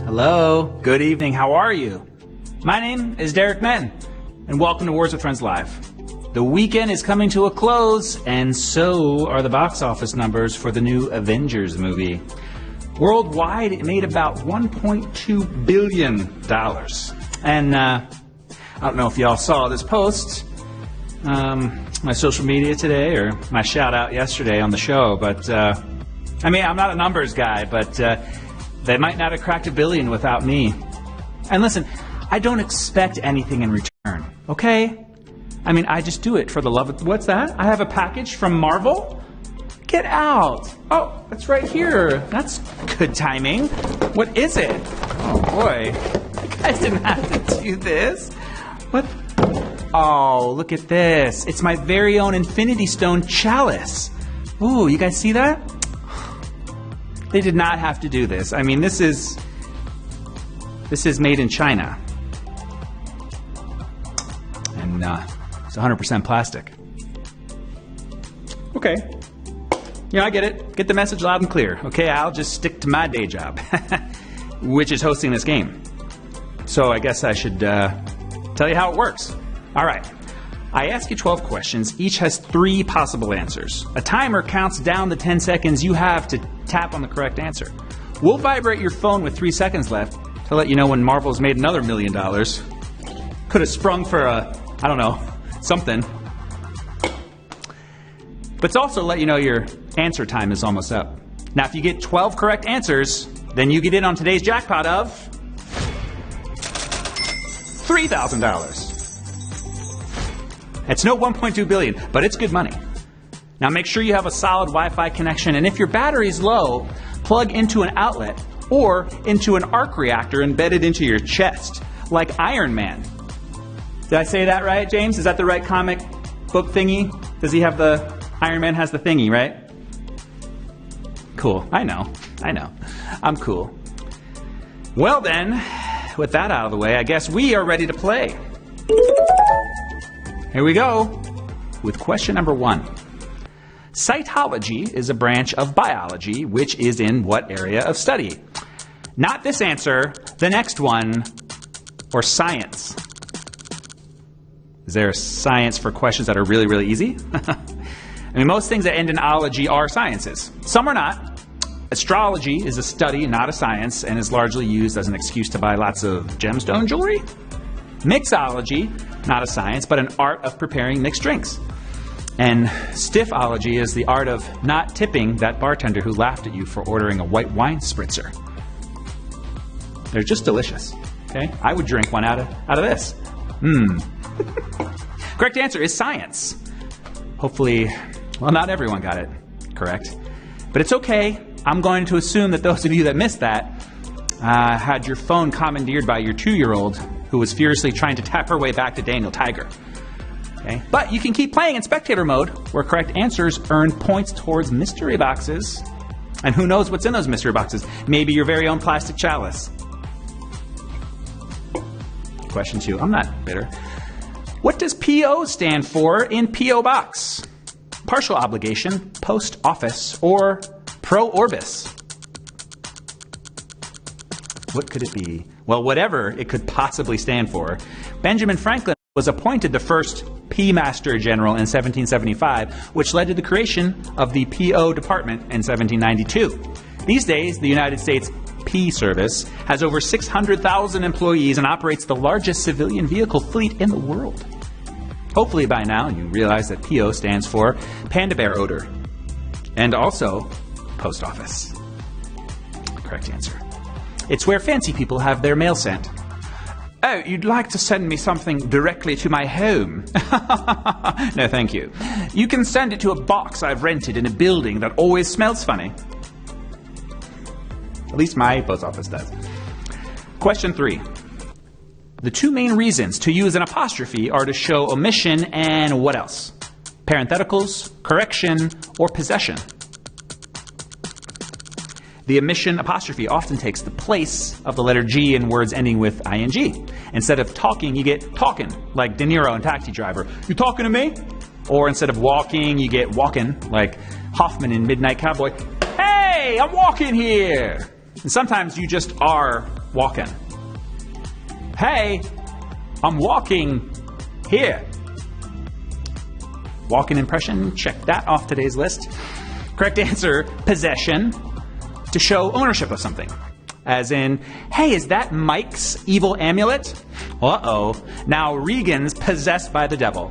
Hello, good evening, how are you? My name is Derek Menn, and welcome to Words with Friends Live. The weekend is coming to a close, and so are the box office numbers for the new Avengers movie. Worldwide, it made about $1.2 billion. And I don't know if y'all saw this post, my social media today, or my shout out yesterday on the show, but I'm not a numbers guy, but they might not have cracked $1 billion without me. And listen, I don't expect anything in return, okay? I just do it for the love of... What's that? I have a package from Marvel? Get out. Oh, it's right here. That's good timing. What is it? Oh, boy. You guys didn't have to do this. What? Oh, look at this. It's my very own Infinity Stone chalice. Ooh, you guys see that? They did not have to do this. This is made in China. And it's 100% plastic. Okay. I get it. Get the message loud and clear. Okay, I'll just stick to my day job, which is hosting this game. So I guess I should tell you how it works. All right. I ask you 12 questions. Each has 3 possible answers. A timer counts down the 10 seconds you have to tap on the correct answer. We'll vibrate your phone with 3 seconds left to let you know when Marvel's made another $1 million. Could have sprung for something. But it's also let you know your answer time is almost up. Now, if you get 12 correct answers, then you get in on today's jackpot of $3,000. It's no $1.2 billion, but it's good money. Now make sure you have a solid Wi-Fi connection, and if your battery's low, plug into an outlet or into an arc reactor embedded into your chest, like Iron Man. Did I say that right, James? Is that the right comic book thingy? Does he have the... Iron Man has the thingy, right? Cool. I know. I'm cool. Well then, with that out of the way, I guess we are ready to play. Here we go with question number 1. Cytology is a branch of biology which is in what area of study? Not this answer, the next one, or science. Is there a science for questions that are really, really easy? Most things that end in ology are sciences. Some are not. Astrology is a study, not a science, and is largely used as an excuse to buy lots of gemstone jewelry. Mixology, not a science, but an art of preparing mixed drinks. And stiffology is the art of not tipping that bartender who laughed at you for ordering a white wine spritzer. They're just delicious, okay? I would drink one out of this. Correct answer is science. Hopefully, not everyone got it correct. But it's okay. I'm going to assume that those of you that missed that had your phone commandeered by your 2-year-old who was furiously trying to tap her way back to Daniel Tiger. Okay? But you can keep playing in spectator mode, where correct answers earn points towards mystery boxes. And who knows what's in those mystery boxes? Maybe your very own plastic chalice. Question 2. I'm not bitter. What does PO stand for in PO Box? Partial obligation, post office, or pro orbis? What could it be? Well, whatever it could possibly stand for. Benjamin Franklin was appointed the first P Master General in 1775, which led to the creation of the PO Department in 1792. These days, the United States P Service has over 600,000 employees and operates the largest civilian vehicle fleet in the world. Hopefully by now you realize that PO stands for Panda Bear Odor. And also, Post Office. Correct answer. It's where fancy people have their mail sent. Oh, you'd like to send me something directly to my home? No, thank you. You can send it to a box I've rented in a building that always smells funny. At least my post office does. Question 3. The 2 main reasons to use an apostrophe are to show omission and what else? Parentheticals, correction, or possession. The omission apostrophe often takes the place of the letter G in words ending with ing. Instead of talking, you get talkin', like De Niro in Taxi Driver. You talking to me? Or instead of walking, you get walkin', like Hoffman in Midnight Cowboy. Hey, I'm walking here! And sometimes you just are walking. Hey, I'm walking here. Walking impression, check that off today's list. Correct answer, possession, to show ownership of something. As in, hey, is that Mike's evil amulet? Uh-oh, now Regan's possessed by the devil.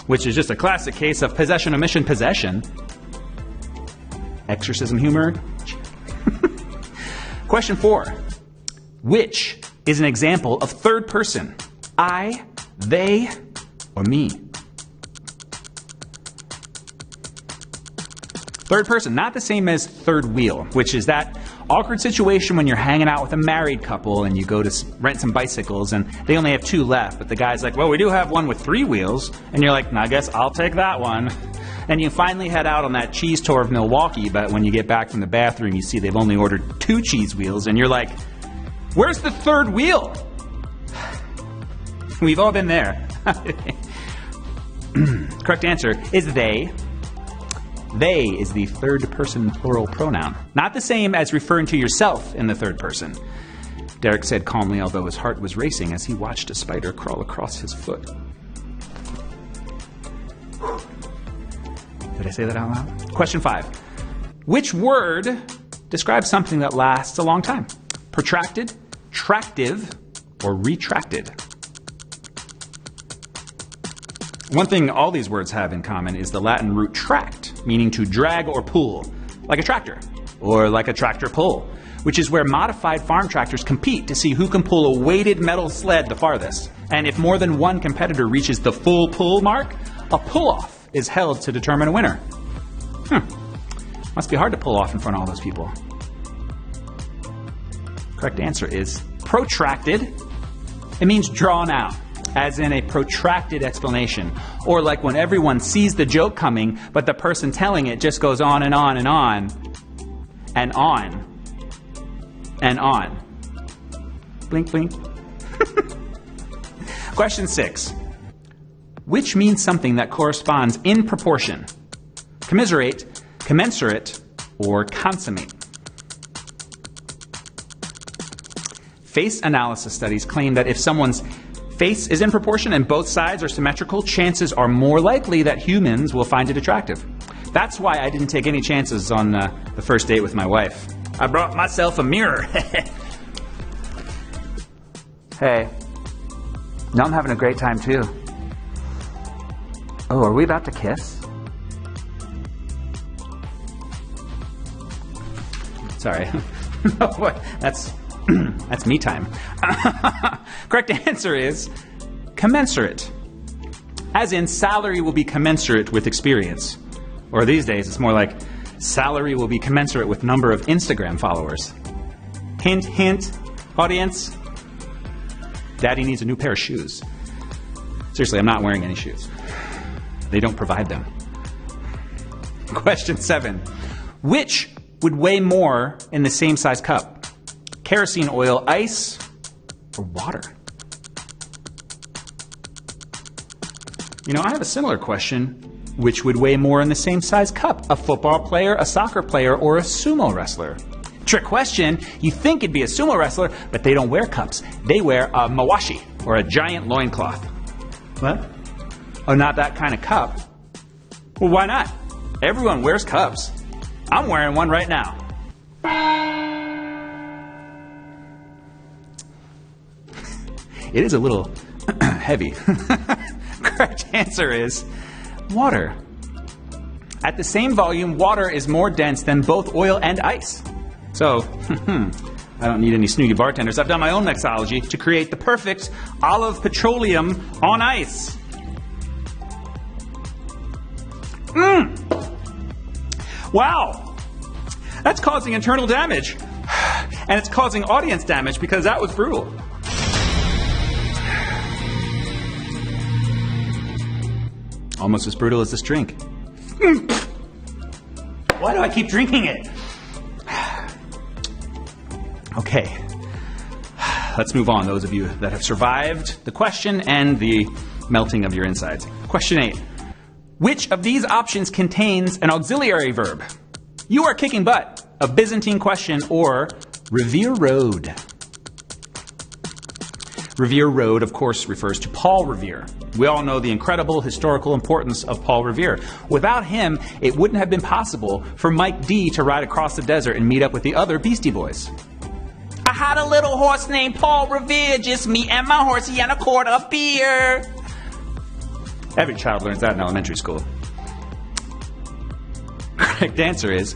Which is just a classic case of possession, omission, possession. Exorcism humor. Question 4. Which is an example of third person? I, they, or me? Third person, not the same as third wheel, which is that awkward situation when you're hanging out with a married couple and you go to rent some bicycles and they only have 2 left, but the guy's like, well, we do have one with 3 wheels. And you're like, I guess I'll take that one. And you finally head out on that cheese tour of Milwaukee, but when you get back from the bathroom, you see they've only ordered 2 cheese wheels, and you're like, where's the third wheel? We've all been there. Correct answer is they. They is the third person plural pronoun. Not the same as referring to yourself in the third person. Derek said calmly, although his heart was racing as he watched a spider crawl across his foot. Did I say that out loud? Question 5. Which word describes something that lasts a long time? Protracted, tractive, or retracted? One thing all these words have in common is the Latin root tract, meaning to drag or pull, like a tractor, or like a tractor pull, which is where modified farm tractors compete to see who can pull a weighted metal sled the farthest. And if more than one competitor reaches the full pull mark, a pull-off is held to determine a winner. Must be hard to pull off in front of all those people. Correct answer is protracted. It means drawn out, as in a protracted explanation. Or like when everyone sees the joke coming, but the person telling it just goes on and on and on, and on, and on. Blink, blink. Question 6. Which means something that corresponds in proportion? Commiserate, commensurate, or consummate? Face analysis studies claim that if someone's face is in proportion and both sides are symmetrical, chances are more likely that humans will find it attractive. That's why I didn't take any chances on the first date with my wife. I brought myself a mirror. Hey, now I'm having a great time too. Oh, are we about to kiss? Sorry. That's me time. Correct answer is commensurate. As in, salary will be commensurate with experience. Or these days, it's more like salary will be commensurate with number of Instagram followers. Hint, hint, audience. Daddy needs a new pair of shoes. Seriously, I'm not wearing any shoes. They don't provide them. Question 7. Which would weigh more in the same size cup? Kerosene oil, ice, or water? You know, I have a similar question. Which would weigh more in the same size cup? A football player, a soccer player, or a sumo wrestler? Trick question. You think it'd be a sumo wrestler, but they don't wear cups. They wear a mawashi, or a giant loincloth. What? Oh, not that kind of cup? Well, why not? Everyone wears cups. I'm wearing one right now. It is a little heavy. Correct answer is water. At the same volume, water is more dense than both oil and ice. So, I don't need any snooty bartenders. I've done my own mixology to create the perfect olive petroleum on ice. Wow, that's causing internal damage. And it's causing audience damage because that was brutal. Almost as brutal as this drink. Why do I keep drinking it? Okay, let's move on, those of you that have survived the question and the melting of your insides. Question 8. Which of these options contains an auxiliary verb? You are kicking butt, a Byzantine question, or Revere Road? Revere Road, of course, refers to Paul Revere. We all know the incredible historical importance of Paul Revere. Without him, it wouldn't have been possible for Mike D to ride across the desert and meet up with the other Beastie Boys. I had a little horse named Paul Revere, just me and my horsey and a quart of beer. Every child learns that in elementary school. Correct answer is,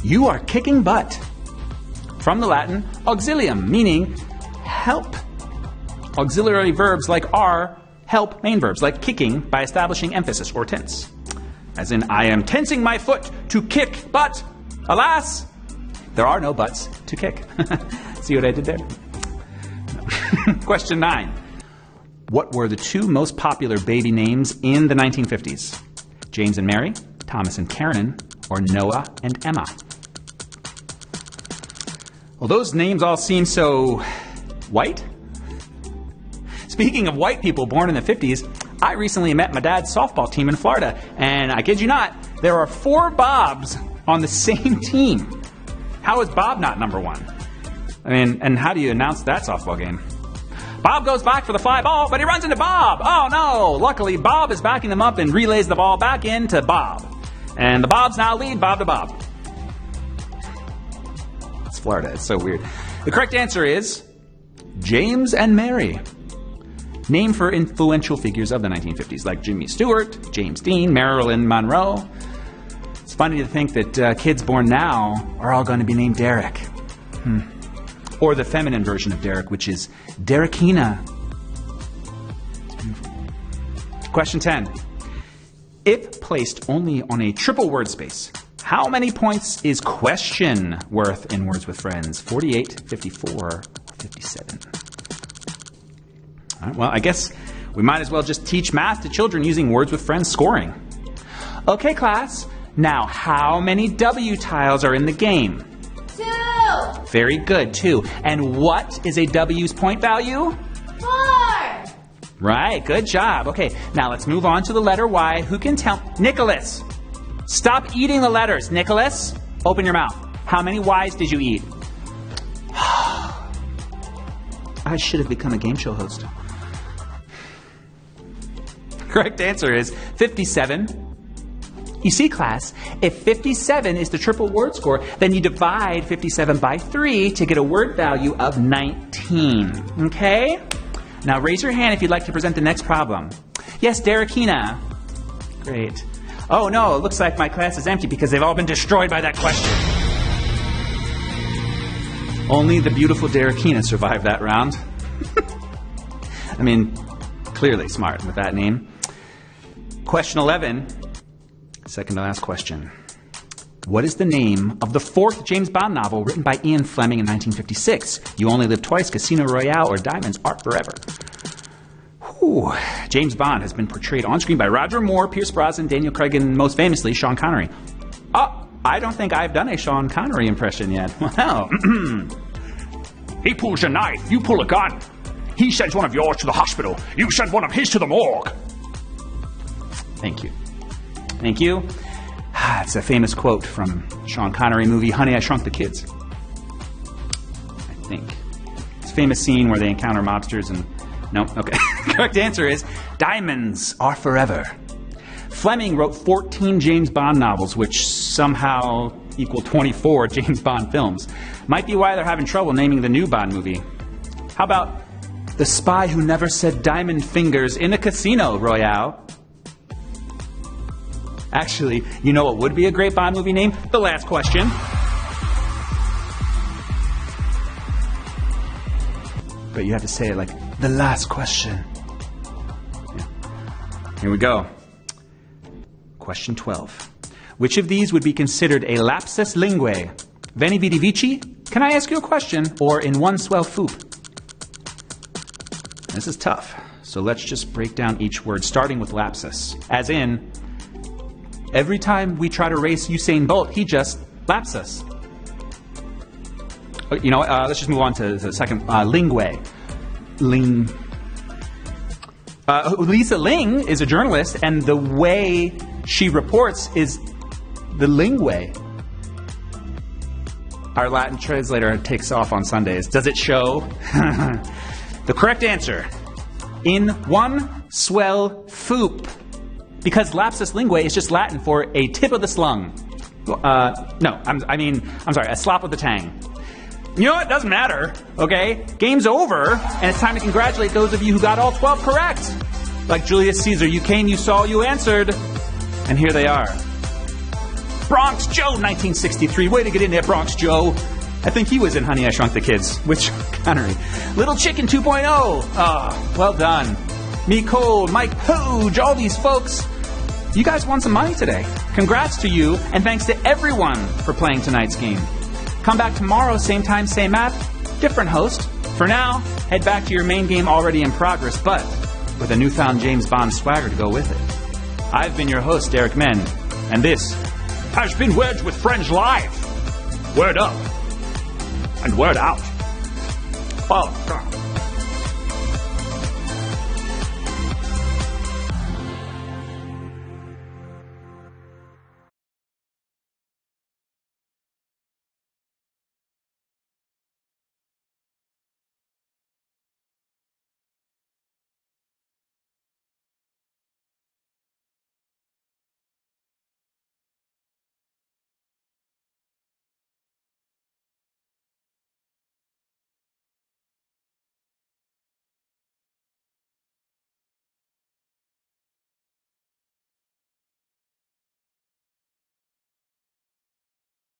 you are kicking butt. From the Latin, auxilium, meaning help. Auxiliary verbs like are help main verbs, like kicking, by establishing emphasis or tense. As in, I am tensing my foot to kick butt. Alas, there are no butts to kick. See what I did there? No. Question 9. What were the two most popular baby names in the 1950s? James and Mary, Thomas and Karen, or Noah and Emma? Well, those names all seem so white. Speaking of white people born in the 50s, I recently met my dad's softball team in Florida, and I kid you not, there are 4 Bobs on the same team. How is Bob not number 1? I mean, and how do you announce that softball game? Bob goes back for the fly ball, but he runs into Bob. Oh no! Luckily, Bob is backing them up and relays the ball back into Bob. And the Bobs now lead Bob to Bob. It's Florida. It's so weird. The correct answer is James and Mary. Named for influential figures of the 1950s like Jimmy Stewart, James Dean, Marilyn Monroe. It's funny to think that kids born now are all going to be named Derek. Or the feminine version of Derek, which is Derekina. Question 10. If placed only on a triple word space, how many points is question worth in Words with Friends? 48, 54, or 57? All right, well, I guess we might as well just teach math to children using Words with Friends scoring. Okay, class. Now, how many W tiles are in the game? 2. Very good, 2. And what is a W's point value? 4. Right, good job. Okay, now let's move on to the letter Y. Who can tell? Nicholas! Stop eating the letters, Nicholas! Open your mouth. How many Y's did you eat? I should have become a game show host. Correct answer is 57. You see, class, if 57 is the triple word score, then you divide 57 by 3 to get a word value of 19. Okay? Now raise your hand if you'd like to present the next problem. Yes, Derekina. Great. Oh no, it looks like my class is empty because they've all been destroyed by that question. Only the beautiful Derekina survived that round. I mean, clearly smart with that name. Question 11. Second to last question. What is the name of the 4th James Bond novel written by Ian Fleming in 1956? You Only Live Twice, Casino Royale, or Diamonds Are Forever? Whew. James Bond has been portrayed on screen by Roger Moore, Pierce Brosnan, Daniel Craig, and most famously, Sean Connery. Oh, I don't think I've done a Sean Connery impression yet. Well, He pulls a knife, you pull a gun. He sends one of yours to the hospital, you send one of his to the morgue. Thank you. Thank you. It's a famous quote from Sean Connery movie Honey, I Shrunk the Kids. I think. It's a famous scene where they encounter mobsters and... No? Okay. Correct answer is Diamonds Are Forever. Fleming wrote 14 James Bond novels, which somehow equal 24 James Bond films. Might be why they're having trouble naming the new Bond movie. How about The Spy Who Never Said Diamond Fingers in a Casino Royale? Actually, you know what would be a great Bond movie name? The Last Question. But you have to say it like, the last question. Yeah. Here we go. Question 12. Which of these would be considered a lapsus linguae? Veni vidi vici? Can I ask you a question? Or in one swell foop? This is tough. So let's just break down each word, starting with lapsus. As in, every time we try to race Usain Bolt, he just laps us. You know what? Let's just move on to the second. Linguae. Lisa Ling is a journalist, and the way she reports is the linguae. Our Latin translator takes off on Sundays. Does it show? The correct answer, in one swell foop. Because lapsus linguae is just Latin for a tip of the slung. I'm sorry, a slop of the tang. You know what? It doesn't matter, okay? Game's over, and it's time to congratulate those of you who got all 12 correct. Like Julius Caesar, you came, you saw, you answered, and here they are. Bronx Joe, 1963. Way to get in there, Bronx Joe. I think he was in Honey, I Shrunk the Kids with Sean Connery. Little Chicken 2.0. Ah, well done. Me Cole, Mike Pooge, all these folks. You guys won some money today. Congrats to you, and thanks to everyone for playing tonight's game. Come back tomorrow, same time, same app, different host. For now, head back to your main game already in progress, but with a newfound James Bond swagger to go with it. I've been your host, Derek Men, and this has been Words with Friends Live. Word up and word out. Oh, God.